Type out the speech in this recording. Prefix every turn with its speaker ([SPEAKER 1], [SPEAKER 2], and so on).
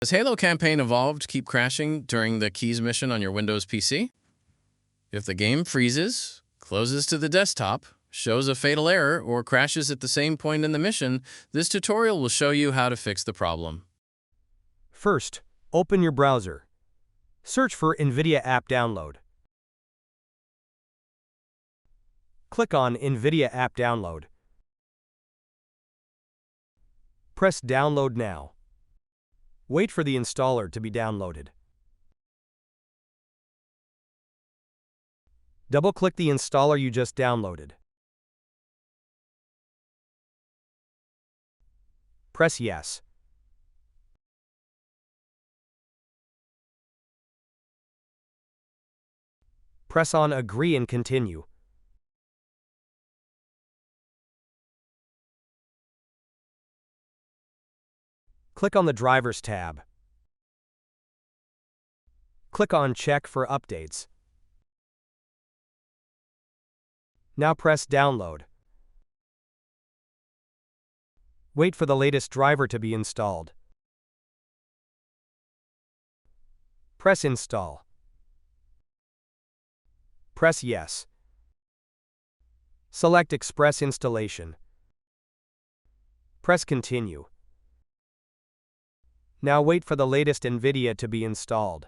[SPEAKER 1] Has Halo Campaign Evolved keep crashing during the Keys mission on your Windows PC? If the game freezes, closes to the desktop, shows a fatal error, or crashes at the same point in the mission, this tutorial will show you how to fix the problem.
[SPEAKER 2] First, open your browser. Search for NVIDIA App Download. Click on NVIDIA App Download. Press Download Now. Wait for the installer to be downloaded. Double-click the installer you just downloaded. Press Yes. Press on Agree and Continue. Click on the Drivers tab. Click on Check for updates. Now press Download. Wait for the latest driver to be installed. Press Install. Press Yes. Select Express Installation. Press Continue. Now wait for the latest NVIDIA to be installed.